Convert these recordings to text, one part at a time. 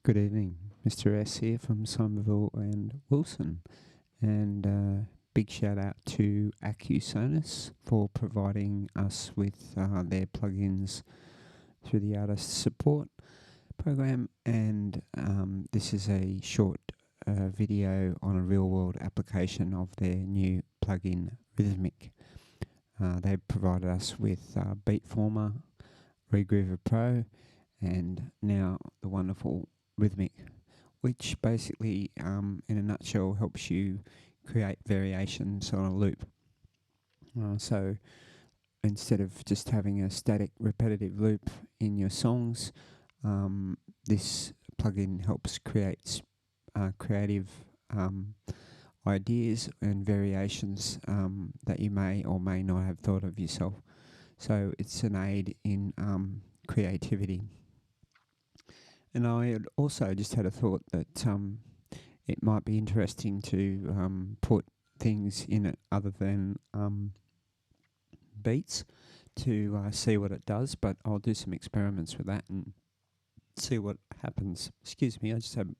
Good evening, Mr. S here from Somerville and Wilson, and big shout out to Accusonus for providing us with their plugins through the artist support program. And this is a short video on a real-world application of their new plugin rhythmiq. They provided us with Beatformer, Regroover Pro, and now the wonderful rhythmiq, which basically, in a nutshell, helps you create variations on a loop. So instead of just having a static repetitive loop in your songs, this plugin helps create creative ideas and variations that you may or may not have thought of yourself. So it's an aid in creativity. And I had also just had a thought that it might be interesting to put things in it other than beats to see what it does, but I'll do some experiments with that and see what happens. Excuse me, I just had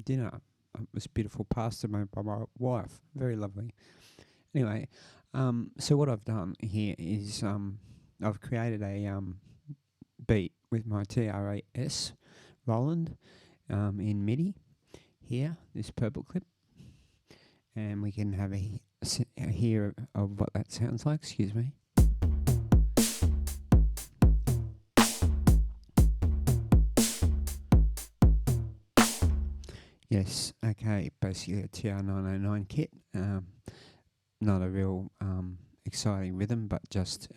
dinner. It was beautiful pasta made by my wife. Very lovely. Anyway, so what I've done here is I've created a beat with my TRAS Roland in MIDI here, this purple clip, and we can have a hear of what that sounds like. Excuse me. Yes, okay, basically a TR-909 kit. Not a real exciting rhythm, but just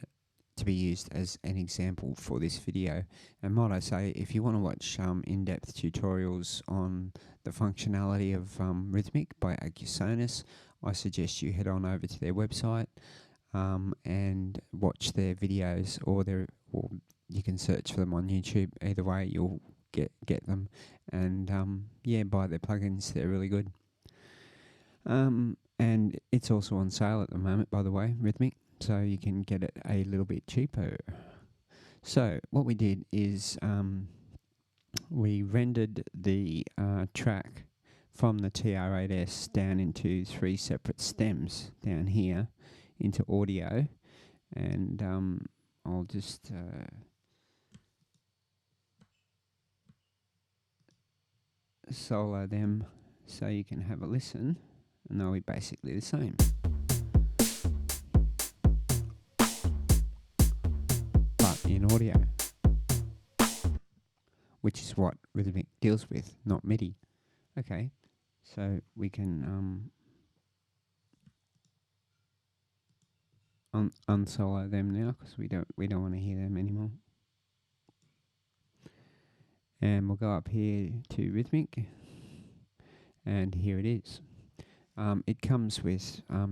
to be used as an example for this video. And might I say, if you want to watch in-depth tutorials on the functionality of rhythmiq by Accusonus, I suggest you head on over to their website and watch their videos, or you can search for them on YouTube. Either way, you'll get them, and yeah, buy their plugins. They're really good. And it's also on sale at the moment, by the way, rhythmiq, so you can get it a little bit cheaper. So what we did is we rendered the track from the TR8S down into 3 separate stems down here into audio, and I'll just solo them so you can have a listen, and they'll be basically the same. But in audio, which is what rhythmiq deals with, not MIDI. Okay, so we can unsolo them now because we don't want to hear them anymore. And we'll go up here to rhythmiq, and here it is. It comes with a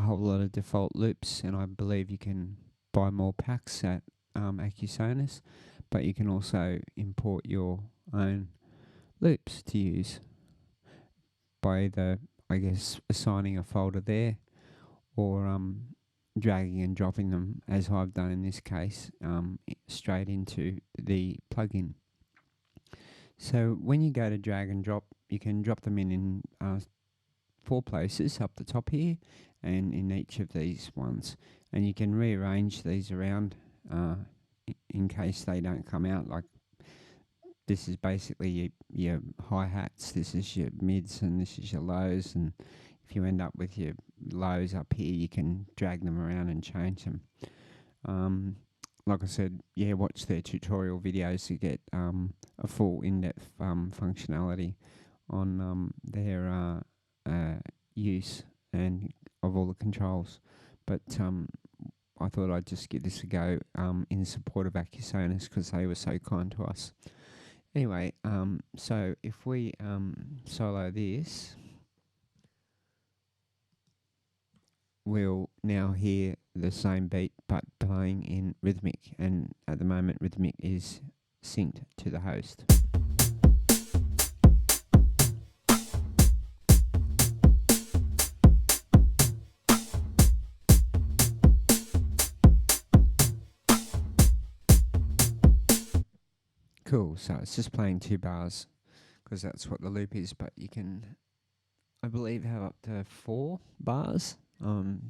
whole lot of default loops, and I believe you can buy more packs at Accusonus, but you can also import your own loops to use by either, I guess, assigning a folder there, or dragging and dropping them, as I've done in this case, straight into the plugin. So when you go to drag and drop, you can drop them in 4 places up the top here, and in each of these ones, and you can rearrange these around in case they don't come out. Like, this is basically your hi-hats, this is your mids, and this is your lows, and if you end up with your lows up here, you can drag them around and change them. Like I said, yeah, watch their tutorial videos to get a full in-depth functionality on their use and of all the controls. But I thought I'd just give this a go in support of Accusonus because they were so kind to us. Anyway, so if we solo this, we'll now hear the same beat but playing in rhythmiq, and at the moment rhythmiq is synced to the host. Cool, so it's just playing 2 bars because that's what the loop is. But you can, I believe, have up to 4 bars.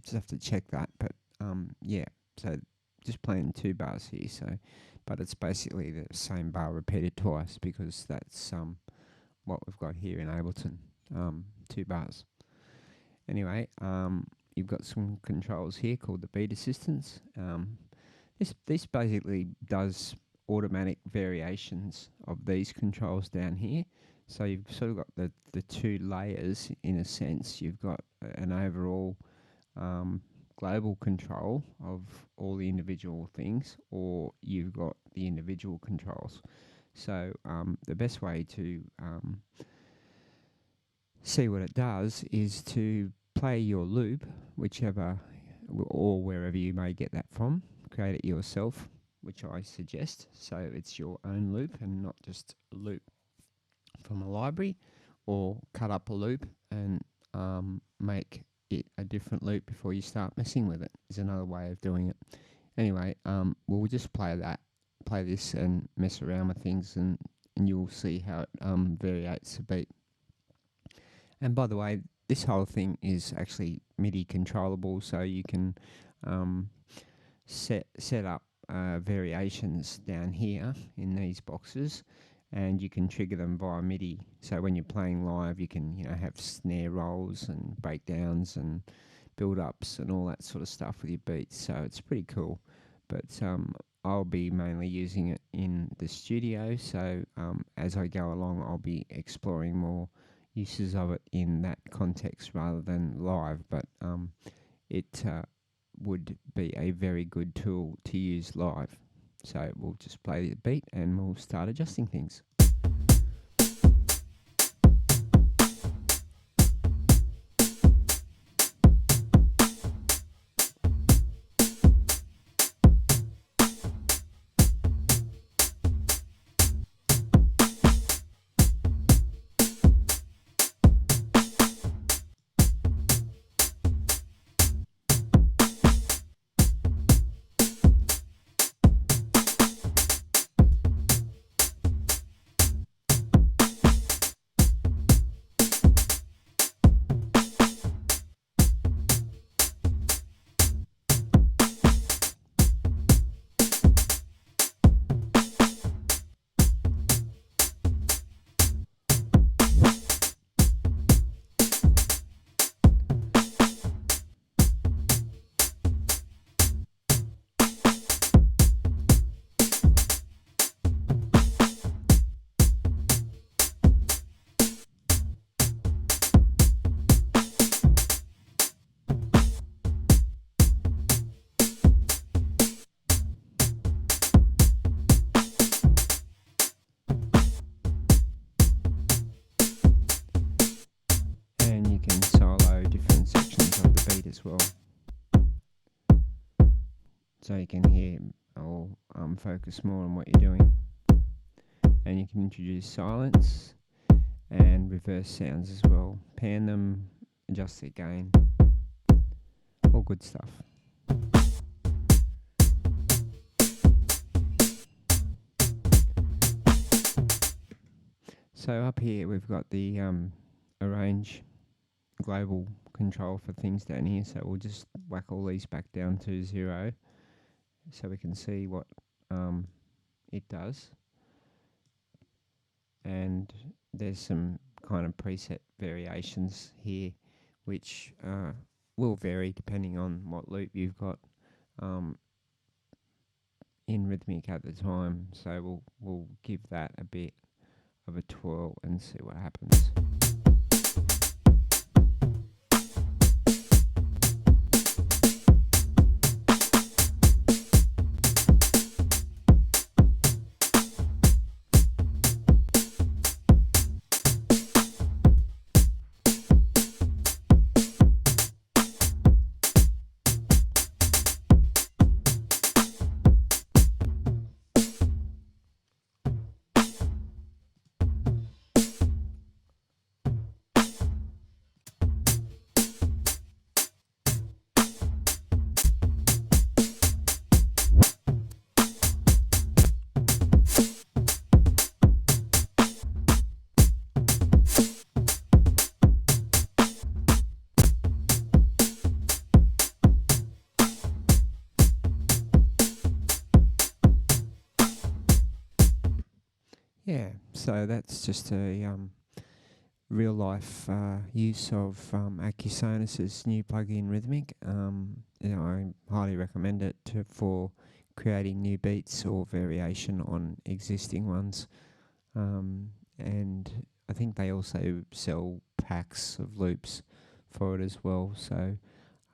Just have to check that. But yeah, so just playing 2 bars here. So, but it's basically the same bar repeated twice because that's what we've got here in Ableton. 2 bars. Anyway, you've got some controls here called the beat assistance. This basically does automatic variations of these controls down here. So you've sort of got the 2 layers in a sense. You've got an overall global control of all the individual things, or you've got the individual controls. So the best way to see what it does is to play your loop, whichever or wherever you may get that from. Create it yourself, which I suggest. So it's your own loop and not just a loop from a library, or cut up a loop and make it a different loop before you start messing with it. Is another way of doing it. Anyway, we'll just play this and mess around with things, and you'll see how it variates a beat. And by the way, this whole thing is actually MIDI controllable, so you can set up variations down here in these boxes, and you can trigger them via MIDI. So when you're playing live, you can have snare rolls and breakdowns and build-ups and all that sort of stuff with your beats. So it's pretty cool. But I'll be mainly using it in the studio. So as I go along, I'll be exploring more uses of it in that context rather than live. But it would be a very good tool to use live. So we'll just play the beat and we'll start adjusting things. As well, so you can hear or focus more on what you're doing, and you can introduce silence and reverse sounds as well, pan them, adjust their gain, all good stuff. So up here we've got the arrange global control for things down here, so we'll just whack all these back down to 0 so we can see what it does. And there's some kind of preset variations here which will vary depending on what loop you've got in rhythmiq at the time, so we'll give that a bit of a twirl and see what happens. Yeah, so that's just a real life use of Accusonus's new plugin rhythmiq. I highly recommend it for creating new beats or variation on existing ones. And I think they also sell packs of loops for it as well, so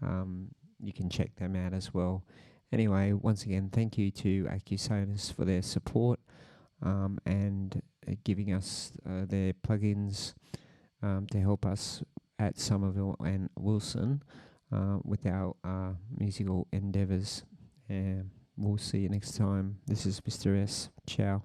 you can check them out as well. Anyway, once again, thank you to Accusonus for their support and giving us their plugins to help us at Somerville and Wilson with our musical endeavours. We'll see you next time. This is Mr. S. Ciao.